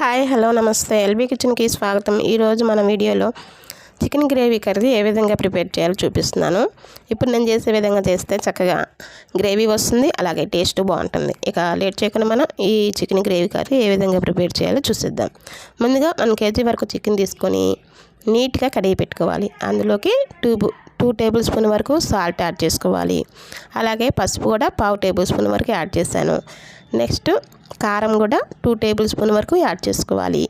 Hi hello నమస్తే LB కిచెన్కి స్వాగతం. ఈరోజు మన వీడియోలో చికెన్ గ్రేవీ కర్రీ ఏ విధంగా ప్రిపేర్ చేయాలో చూపిస్తున్నాను. ఇప్పుడు నేను చేసే విధంగా చేస్తే చక్కగా గ్రేవీ వస్తుంది, అలాగే టేస్ట్ బాగుంటుంది. ఇక లేట్ చేయకుండా మనం ఈ చికెన్ గ్రేవీ కర్రీ ఏ విధంగా ప్రిపేర్ చేయాలో చూసిద్దాం. ముందుగా 1 కేజీ వరకు చికెన్ తీసుకొని నీట్గా కడిగి పెట్టుకోవాలి. అందులోకి 2 టేబుల్ స్పూన్ వరకు సాల్ట్ యాడ్ చేసుకోవాలి. అలాగే పసుపు కూడా 1/2 టేబుల్ స్పూన్ వరకు యాడ్ చేశాను. నెక్స్ట్ కారం కూడా 2 టేబుల్ స్పూన్ వరకు యాడ్ చేసుకోవాలి.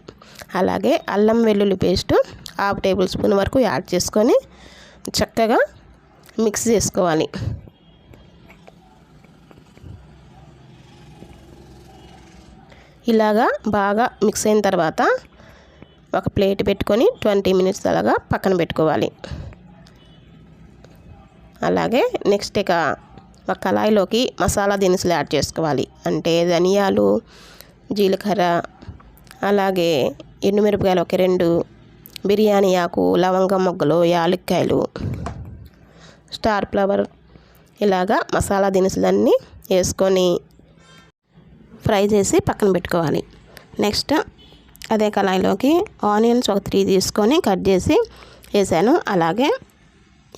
అలాగే అల్లం వెల్లుల్లి పేస్ట్ 1/2 టేబుల్ స్పూన్ వరకు యాడ్ చేసుకొని చక్కగా మిక్స్ చేసుకోవాలి. ఇలాగా బాగా మిక్స్ అయిన తర్వాత ఒక ప్లేట్ పెట్టుకొని 20 మినిట్స్ అలాగా పక్కన పెట్టుకోవాలి. అలాగే నెక్స్ట్ ఇక ఒక కళాయిలోకి మసాలా దినుసులు యాడ్ చేసుకోవాలి. అంటే ధనియాలు, జీలకర్ర, అలాగే ఎండుమిరపకాయలు ఒక 2, బిర్యానీ ఆకు, లవంగం మొగ్గలు, యాలక్కాయలు, స్టార్ ఫ్లవర్, ఇలాగా మసాలా దినుసులన్నీ వేసుకొని ఫ్రై చేసి పక్కన పెట్టుకోవాలి. నెక్స్ట్ అదే కళాయిలోకి ఆనియన్స్ ఒక 3 తీసుకొని కట్ చేసి వేసాను. అలాగే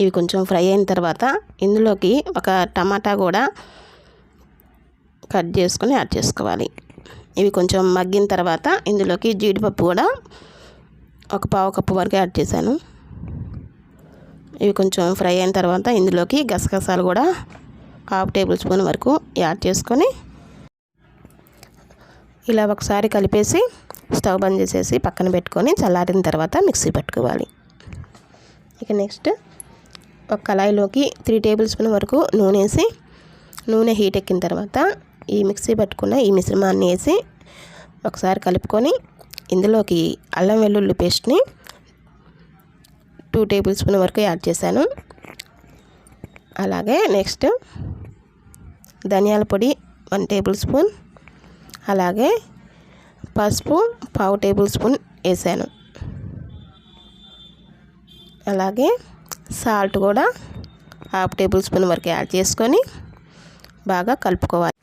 ఇవి కొంచెం ఫ్రై అయిన తర్వాత ఇందులోకి ఒక టమాటా కూడా కట్ చేసుకొని యాడ్ చేసుకోవాలి. ఇవి కొంచెం మగ్గిన తర్వాత ఇందులోకి జీడిపప్పు కూడా ఒక 1/2 కప్పు వరకు యాడ్ చేశాను. ఇవి కొంచెం ఫ్రై అయిన తర్వాత ఇందులోకి గసగసాలు కూడా 1/2 టేబుల్ స్పూన్ వరకు యాడ్ చేసుకొని ఇలా ఒకసారి కలిపేసి స్టవ్ బంద్ చేసేసి పక్కన పెట్టుకొని చల్లారిన తర్వాత మిక్సీ పట్టుకోవాలి. ఇక నెక్స్ట్ ఒక కళాయిలోకి 3 టేబుల్ స్పూన్ వరకు నూనె వేసి నూనె హీట్ ఎక్కిన తర్వాత ఈ మిక్సీ పట్టుకున్న ఈ మిశ్రమాన్ని వేసి ఒకసారి కలుపుకొని ఇందులోకి అల్లం వెల్లుల్లి పేస్ట్ని 2 టేబుల్ స్పూన్ వరకు యాడ్ చేశాను. అలాగే నెక్స్ట్ ధనియాల పొడి 1 టేబుల్ స్పూన్, అలాగే పసుపు 1/2 టేబుల్ స్పూన్ వేసాను. అలాగే సాల్ట్ కూడా 1/2 టేబుల్ స్పూన్ వరకు యాడ్ చేసుకొని బాగా కలుపుకోవాలి.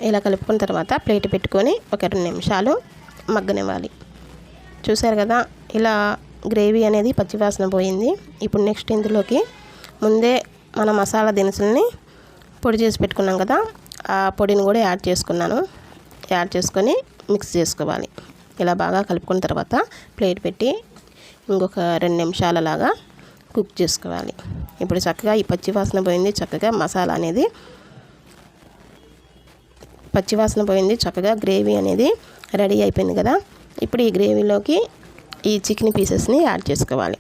ఇలా కలుపుకున్న తర్వాత ప్లేట్ పెట్టుకొని ఒక 2 నిమిషాలు మగ్గనివ్వాలి. చూసారు కదా, ఇలా గ్రేవీ అనేది పచ్చివాసన పోయింది. ఇప్పుడు నెక్స్ట్ ఇందులోకి ముందే మన మసాలా దినుసుల్ని పొడి చేసి పెట్టుకున్నాం కదా, ఆ పొడిని కూడా యాడ్ చేసుకొని మిక్స్ చేసుకోవాలి. ఇలా బాగా కలుపుకున్న తర్వాత ప్లేట్ పెట్టి ఇంకొక 2 నిమిషాల లాగా కుక్ చేసుకోవాలి. ఇప్పుడు చక్కగా ఈ పచ్చివాసన పోయింది, చక్కగా మసాలా అనేది పచ్చివాసన పోయింది, చక్కగా గ్రేవీ అనేది రెడీ అయిపోయింది కదా. ఇప్పుడు ఈ గ్రేవీలోకి ఈ చికెన్ పీసెస్ని యాడ్ చేసుకోవాలి.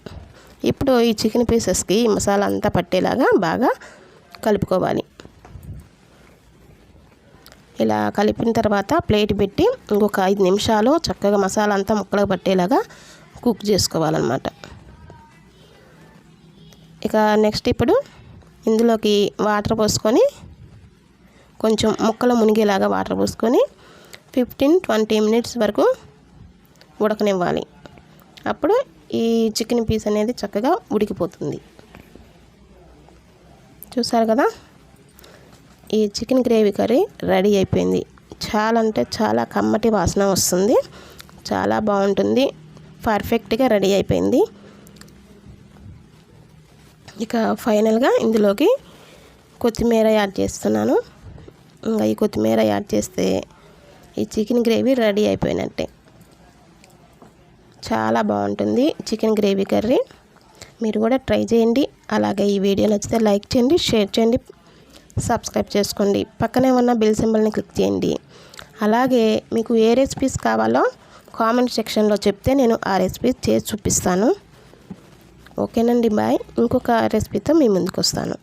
ఇప్పుడు ఈ చికెన్ పీసెస్కి మసాలా అంతా పట్టేలాగా బాగా కలుపుకోవాలి. ఇలా కలిపిన తర్వాత ప్లేట్ పెట్టి ఇంకొక 5 నిమిషాలు చక్కగా మసాలా అంతా ముక్కలకు పట్టేలాగా కుక్ చేసుకోవాలన్నమాట. ఇక నెక్స్ట్ ఇప్పుడు ఇందులోకి వాటర్ పోసుకొని కొంచెం ముక్కలు మునిగేలాగా వాటర్ పోసుకొని 15-20 మినిట్స్ వరకు ఉడకనివ్వాలి. అప్పుడు ఈ చికెన్ పీస్ అనేది చక్కగా ఉడికిపోతుంది. చూసారు కదా, ఈ చికెన్ గ్రేవీ కర్రీ రెడీ అయిపోయింది. చాలా అంటే చాలా కమ్మటి వాసన వస్తుంది, చాలా బాగుంటుంది, పర్ఫెక్ట్గా రెడీ అయిపోయింది. ఇక ఫైనల్గా ఇందులోకి కొత్తిమీర యాడ్ చేస్తున్నాను. ఇంకా ఈ కొత్తిమీర యాడ్ చేస్తే ఈ చికెన్ గ్రేవీ రెడీ అయిపోయినట్టే. చాలా బాగుంటుంది చికెన్ గ్రేవీ కర్రీ. మీరు కూడా ట్రై చేయండి. అలాగే ఈ వీడియో నచ్చితే లైక్ చేయండి, షేర్ చేయండి, సబ్స్క్రైబ్ చేసుకోండి. పక్కనే ఉన్న బెల్ సింబల్ని క్లిక్ చేయండి. అలాగే మీకు ఏ రెసిపీస్ కావాలో కామెంట్ సెక్షన్లో చెప్తే నేను ఆ రెసిపీస్ చేసి చూపిస్తాను. ఓకేనండి, బాయ్. ఇంకొక రెసిపీతో మీ ముందుకు వస్తాను.